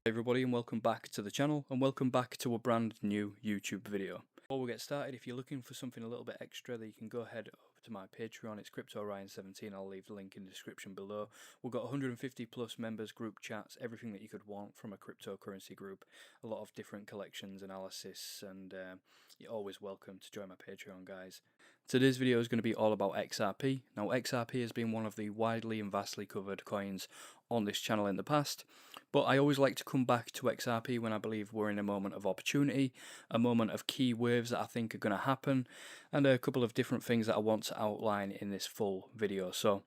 Hey everybody, and welcome back to the channel, and welcome back to a brand new YouTube video. Before we get started, if you're looking for something a little bit extra, then you can go ahead over to my Patreon. It's CryptoRyan17. I'll leave the link in the description below. We've got 150 plus members, group chats, everything that you could want from a cryptocurrency group. A lot of different collections, analysis, and you're always welcome to join my Patreon, guys. Today's video is going to be all about XRP. Now, XRP has been one of the widely and vastly covered coins on this channel in the past, but I always like to come back to XRP when I believe we're in a moment of opportunity, a moment of key waves that I think are going to happen, and a couple of different things that I want to outline in this full video. So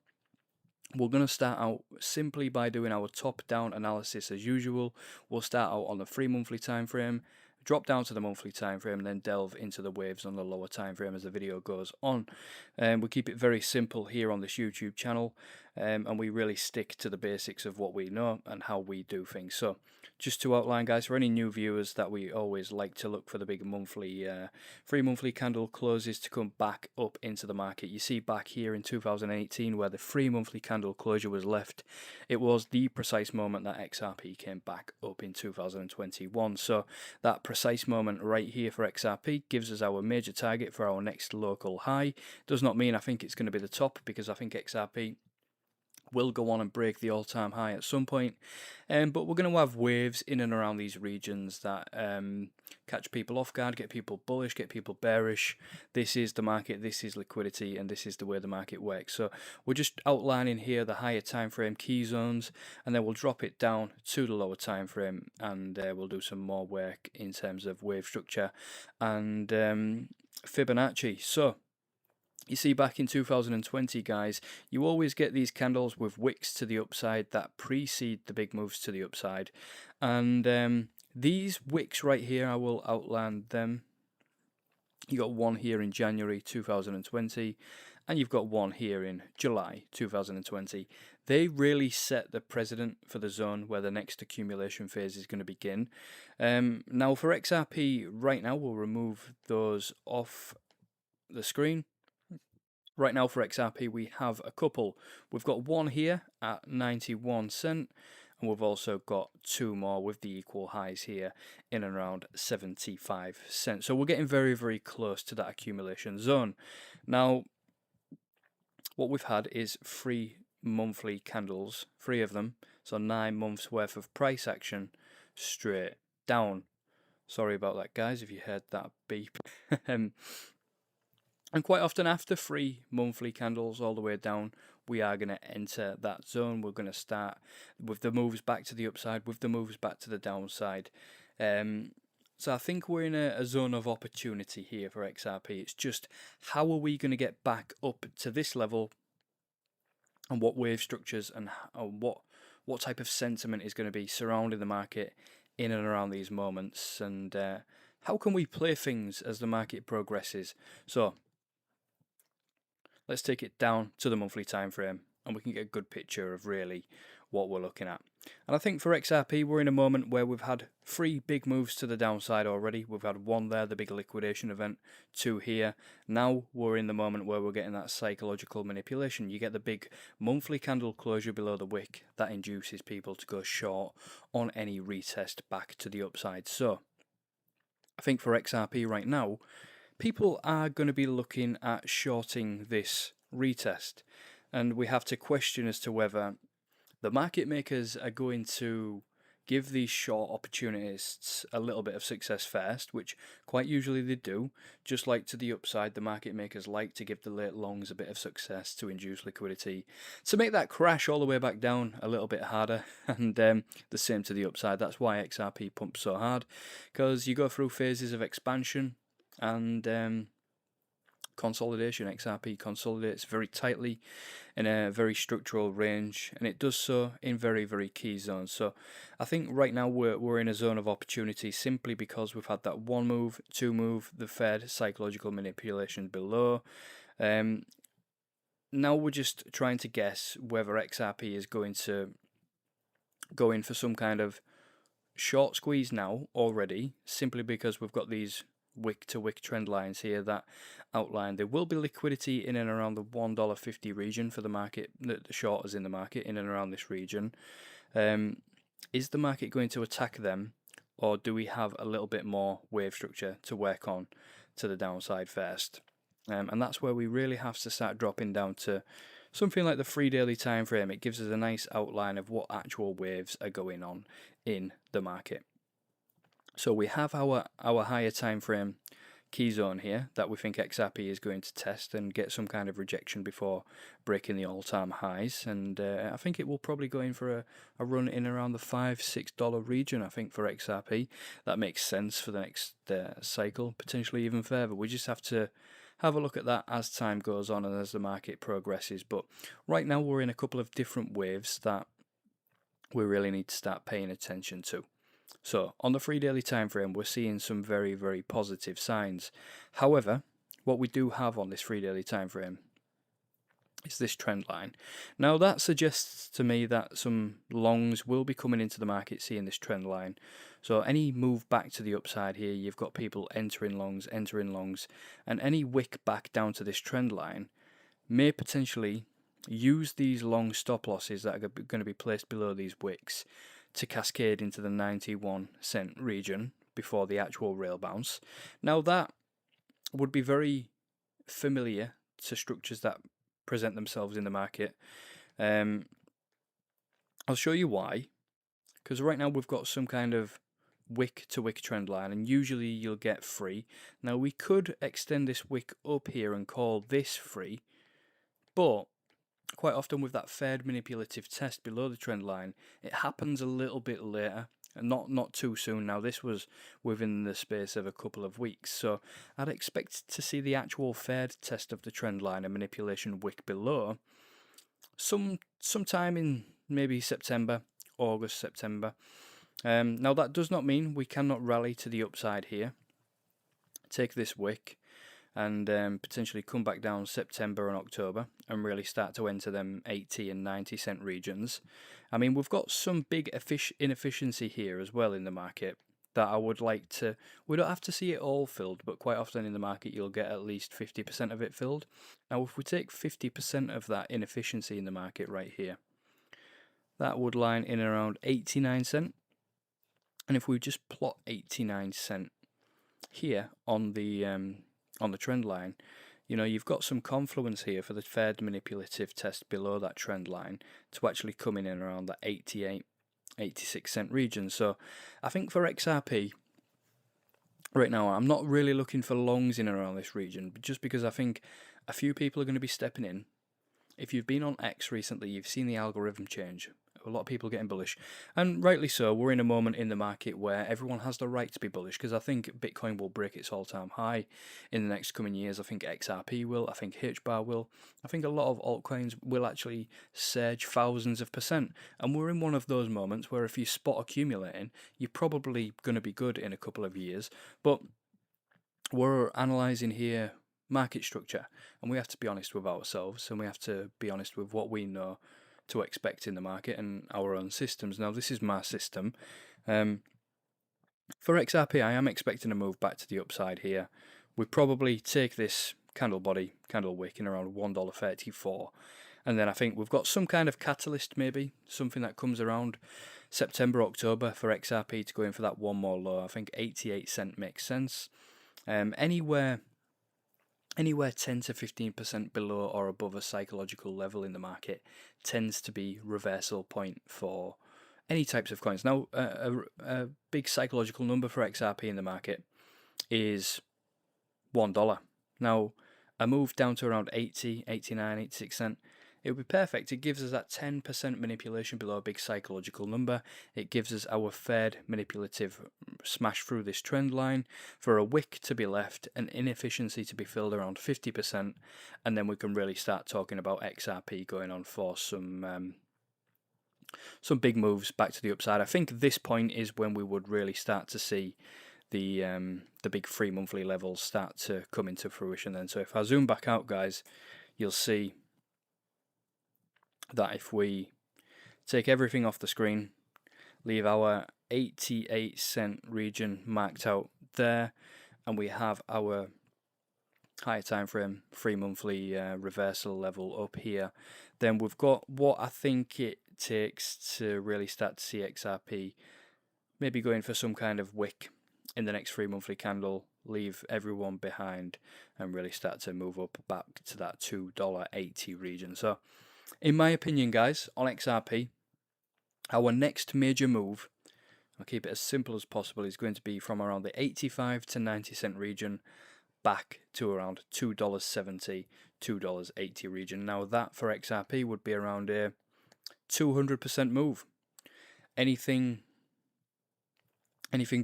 we're going to start out simply by doing our top-down analysis as usual. We'll start out on the 3 monthly time frame, drop down to the monthly time frame, and then delve into the waves on the lower time frame as the video goes on. We keep it very simple here on this YouTube channel, and we really stick to the basics of what we know and how we do things. So just to outline, guys, for any new viewers, that we always like to look for the big monthly 3 monthly candle closes to come back up into the market. You see back here in 2018 where the 3 monthly candle closure was left, it was the precise moment that XRP came back up in 2021. So that precise moment right here for XRP gives us our major target for our next local high. Does not mean I think it's going to be the top, because I think XRP will go on and break the all-time high at some point, but we're going to have waves in and around these regions that catch people off guard, get people bullish, get people bearish. This is the market, this is liquidity, and this is the way the market works. So we're just outlining here the higher time frame key zones, and then we'll drop it down to the lower time frame, and we'll do some more work in terms of wave structure and Fibonacci. So you see, back in 2020, guys, you always get these candles with wicks to the upside that precede the big moves to the upside. And these wicks right here, I will outline them. You got one here in January 2020, and you've got one here in July 2020. They really set the precedent for the zone where the next accumulation phase is going to begin. Now, for XRP, right now, we'll remove those off the screen. Right now for XRP, we have a couple. We've got one here at 91 cent, and we've also got two more with the equal highs here in and around 75 cents. So we're getting very, very close to that accumulation zone. Now, what we've had is 3 monthly candles, 3 of them, so 9 months worth of price action straight down. Sorry about that, guys, if you heard that beep. And quite often after 3 monthly candles all the way down, we are going to enter that zone. We're going to start with the moves back to the upside, with the moves back to the downside. So I think we're in a zone of opportunity here for XRP. It's just, how are we going to get back up to this level, and what wave structures and what type of sentiment is going to be surrounding the market in and around these moments, and how can we play things as the market progresses. So let's take it down to the monthly time frame, and we can get a good picture of really what we're looking at. And I think for XRP, we're in a moment where we've had 3 big moves to the downside already. We've had 1 there, the big liquidation event, 2 here. Now we're in the moment where we're getting that psychological manipulation. You get the big monthly candle closure below the wick that induces people to go short on any retest back to the upside. So I think for XRP right now, people are going to be looking at shorting this retest, and we have to question as to whether the market makers are going to give these short opportunists a little bit of success first, which quite usually they do. Just like to the upside, the market makers like to give the late longs a bit of success to induce liquidity, to make that crash all the way back down a little bit harder, and the same to the upside. That's why XRP pumps so hard, because you go through phases of expansion and consolidation. XRP consolidates very tightly in a very structural range, and it does so in very, very key zones. So I think right now we're in a zone of opportunity, simply because we've had that 1 move, 2 move, the Fed psychological manipulation below. Now we're just trying to guess whether XRP is going to go in for some kind of short squeeze now already, simply because we've got these wick to wick trend lines here that outline there will be liquidity in and around the $1.50 region for the market, the shorters in the market in and around this region. is the market going to attack them, or do we have a little bit more wave structure to work on to the downside first? And that's where we really have to start dropping down to something like the 3 daily time frame. It gives us a nice outline of what actual waves are going on in the market. So we have our higher time frame key zone here that we think XRP is going to test and get some kind of rejection before breaking the all-time highs, and I think it will probably go in for a run in around the $5-6 region. I think for XRP that makes sense for the next cycle, potentially even further. We just have to have a look at that as time goes on and as the market progresses. But right now we're in a couple of different waves that we really need to start paying attention to. So on the 3 daily time frame, we're seeing some very, very positive signs. However, what we do have on this 3 daily time frame is this trend line. Now that suggests to me that some longs will be coming into the market seeing this trend line. So any move back to the upside here, you've got people entering longs, and any wick back down to this trend line may potentially use these long stop losses that are going to be placed below these wicks to cascade into the 91-cent region before the actual rail bounce. Now that would be very familiar to structures that present themselves in the market. I'll show you why, because right now we've got some kind of wick to wick trend line, and usually you'll get free. Now we could extend this wick up here and call this free, but quite often with that third manipulative test below the trend line, it happens a little bit later and not too soon. Now this was within the space of a couple of weeks, so I'd expect to see the actual third test of the trend line and manipulation wick below sometime in maybe August, September. Now that does not mean we cannot rally to the upside here, take this wick and potentially come back down September and October and really start to enter them 80 and 90-cent regions. I mean, we've got some big inefficiency here as well in the market that I would like to... We don't have to see it all filled, but quite often in the market you'll get at least 50% of it filled. Now if we take 50% of that inefficiency in the market right here, that would line in around 89 cent. And if we just plot 89 cent here on the trend line, you know, you've got some confluence here for the third manipulative test below that trend line to actually come in around the 88, 86 cent region. So I think for XRP right now, I'm not really looking for longs in around this region, just because I think a few people are going to be stepping in. If you've been on X recently, you've seen the algorithm change. A lot of people getting bullish, and rightly so. We're in a moment in the market where everyone has the right to be bullish, because I think Bitcoin will break its all-time high in the next coming years. I think XRP will, I think HBAR will, I think a lot of altcoins will actually surge thousands of %, and we're in one of those moments where if you spot accumulating, you're probably going to be good in a couple of years. But we're analysing here market structure, and we have to be honest with ourselves, and we have to be honest with what we know to expect in the market and our own systems. Now this is my system. For XRP, I am expecting a move back to the upside here. We probably take this candle wick in around $1.34, and then I think we've got some kind of catalyst, maybe something that comes around September, October for XRP to go in for that one more low. I think 88 cent makes sense. Anywhere 10 to 15% below or above a psychological level in the market tends to be reversal point for any types of coins. Now, a big psychological number for XRP in the market is $1. Now, a move down to around 80, 89, 86 cent, it would be perfect. It gives us that 10% manipulation below a big psychological number. It gives us our third manipulative smash through this trend line for a wick to be left, an inefficiency to be filled around 50%, and then we can really start talking about XRP going on for some big moves back to the upside. I think this point is when we would really start to see the big 3 monthly levels start to come into fruition then. So if I zoom back out, guys, you'll see that if we take everything off the screen, leave our 88 cent region marked out there, and we have our higher time frame 3 monthly reversal level up here, then we've got what I think it takes to really start to see XRP maybe going for some kind of wick in the next 3 monthly candle, leave everyone behind, and really start to move up back to that $2.80 region. So in my opinion, guys, on XRP, our next major move, I'll keep it as simple as possible, is going to be from around the 85 to 90 cent region back to around $2.70, $2.80 region. Now that for XRP would be around a 200% move. Anything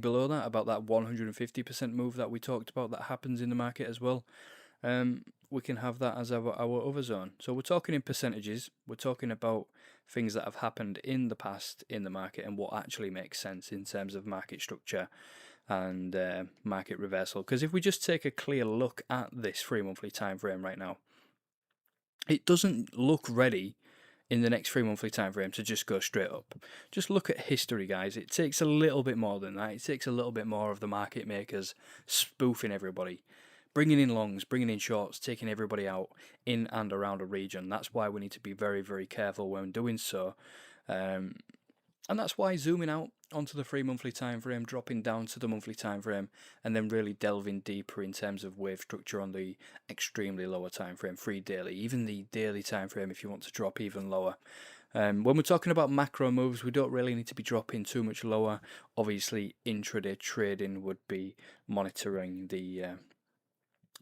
below that, about that 150% move that we talked about that happens in the market as well, we can have that as our other zone. So we're talking in percentages, we're talking about things that have happened in the past in the market and what actually makes sense in terms of market structure and market reversal. Because if we just take a clear look at this 3 monthly time frame right now, it doesn't look ready in the next 3 monthly time frame to just go straight up. Just look at history, guys. It takes a little bit more than that. It takes a little bit more of the market makers spoofing everybody, bringing in longs, bringing in shorts, taking everybody out in and around a region. That's why we need to be very, very careful when doing so. And that's why zooming out onto the 3 monthly time frame, dropping down to the monthly time frame, and then really delving deeper in terms of wave structure on the extremely lower time frame, 3 daily, even the daily time frame if you want to drop even lower. When we're talking about macro moves, we don't really need to be dropping too much lower. Obviously, intraday trading would be monitoring the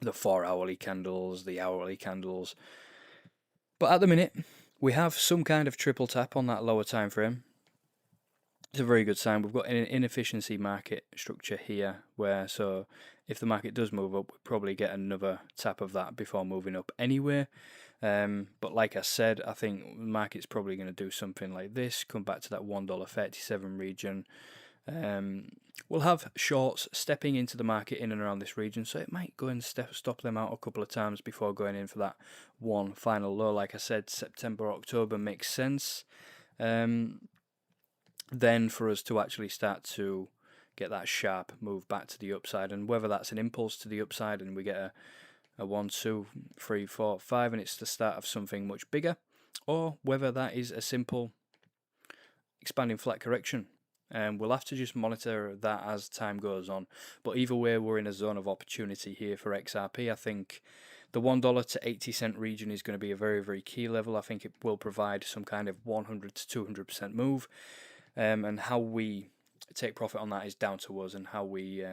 4-hourly candles, the hourly candles. But at the minute, we have some kind of triple tap on that lower time frame. It's a very good sign. We've got an inefficiency market structure here, where so if the market does move up, we'll probably get another tap of that before moving up anyway. But like I said, I think the market's probably going to do something like this, come back to that $1.37 region. We'll have shorts stepping into the market in and around this region, so it might go and stop them out a couple of times before going in for that one final low. Like I said, September, October makes sense. Then for us to actually start to get that sharp move back to the upside, and whether that's an impulse to the upside and we get a 1, 2, 3, 4, 5 and it's the start of something much bigger, or whether that is a simple expanding flat correction. We'll have to just monitor that as time goes on. But either way, we're in a zone of opportunity here for XRP. I think the $1 to 80 cent region is going to be a very, very key level. I think it will provide some kind of 100 to 200% move. And how we take profit on that is down to us, and how we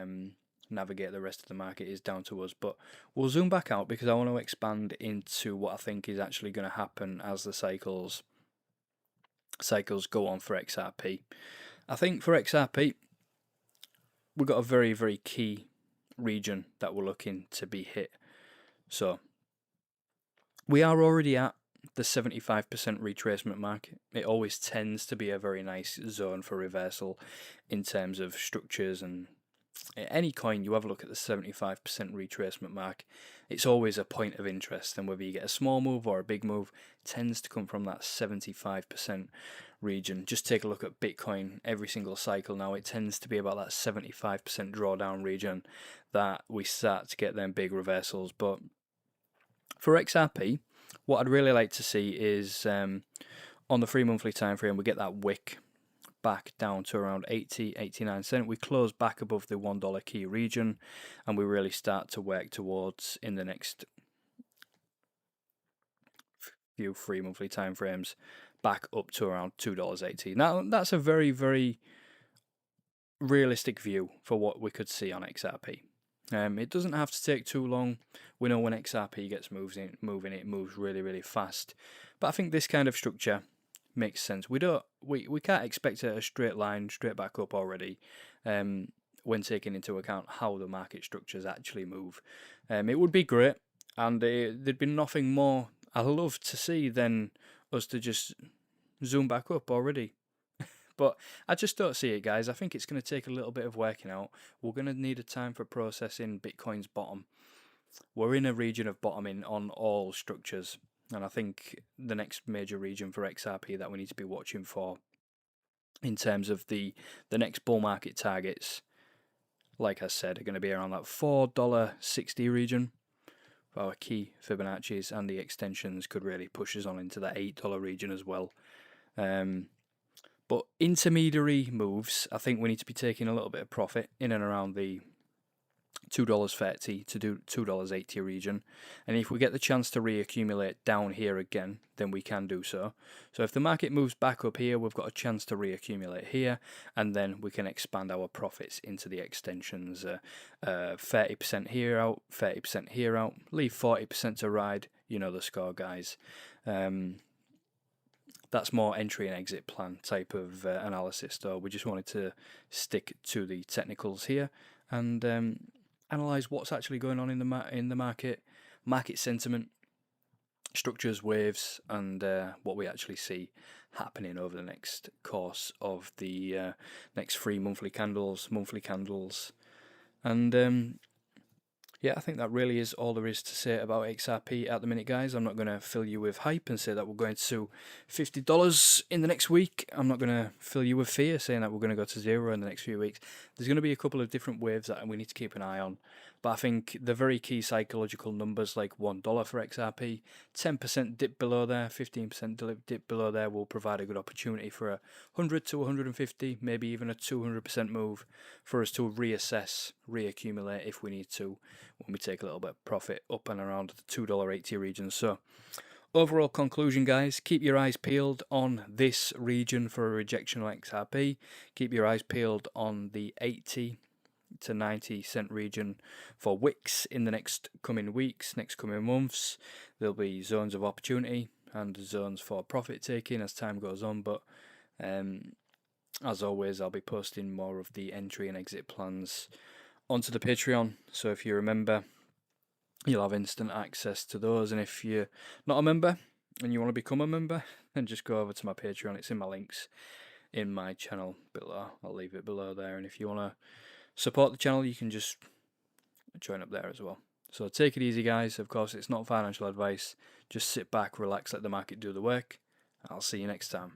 navigate the rest of the market is down to us. But we'll zoom back out because I want to expand into what I think is actually going to happen as the cycles go on for XRP. I think for XRP, we've got a very, very key region that we're looking to be hit. So we are already at the 75% retracement mark. It always tends to be a very nice zone for reversal in terms of structures, and any coin you have a look at the 75% retracement mark, it's always a point of interest, and whether you get a small move or a big move tends to come from that 75% region. Just take a look at Bitcoin. Every single cycle now, it tends to be about that 75% drawdown region that we start to get them big reversals. But for XRP, what I'd really like to see is on the 3 monthly time frame, we get that wick back down to around 80, 89 cent. We close back above the $1 key region, and we really start to work towards, in the next few 3 monthly time frames, back up to around $2.80. Now that's a very, very realistic view for what we could see on XRP. It doesn't have to take too long. We know when XRP gets moving, it moves really, really fast. But I think this kind of structure makes sense. We can't expect a straight line straight back up already, when taking into account how the market structures actually move. It would be great, and there'd be nothing more I'd love to see than us to just zoom back up already. But I just don't see it, guys. I think it's going to take a little bit of working out. We're going to need a time for processing Bitcoin's bottom. We're in a region of bottoming on all structures, and I think the next major region for XRP that we need to be watching for in terms of the next bull market targets, like I said, are going to be around that $4.60 region for our key Fibonacci's, and the extensions could really push us on into that $8 region as well. But intermediary moves, I think we need to be taking a little bit of profit in and around the $2.30 to $2.80 region, and if we get the chance to reaccumulate down here again, then we can do so. So if the market moves back up here, we've got a chance to reaccumulate here, and then we can expand our profits into the extensions. 30% here out, 30% here out, leave 40% to ride. You know the score, guys. That's more entry and exit plan type of analysis, though. We just wanted to stick to the technicals here and analyze what's actually going on in the market sentiment, structures, waves, and what we actually see happening over the next course of the next 3 monthly candles, and yeah, I think that really is all there is to say about XRP at the minute, guys. I'm not going to fill you with hype and say that we're going to $50 in the next week. I'm not going to fill you with fear saying that we're going to go to 0 in the next few weeks. There's going to be a couple of different waves that we need to keep an eye on. But I think the very key psychological numbers like $1 for XRP, 10% dip below there, 15% dip below there will provide a good opportunity for a 100 to 150, maybe even a 200% move for us to reassess, reaccumulate if we need to, when we take a little bit of profit up and around the $2.80 region. So overall conclusion, guys, keep your eyes peeled on this region for a rejection of XRP. Keep your eyes peeled on the 80 to 90 cent region for wicks in the next coming weeks, next coming months. There'll be zones of opportunity and zones for profit taking as time goes on, but as always, I'll be posting more of the entry and exit plans onto the Patreon. So if you're a member, you'll have instant access to those, and if you're not a member and you want to become a member, then just go over to my Patreon. It's in my links in my channel below. I'll leave it below there, and if you want to support the channel, you can just join up there as well. So take it easy, guys. Of course, it's not financial advice. Just sit back, relax, let the market do the work. I'll see you next time.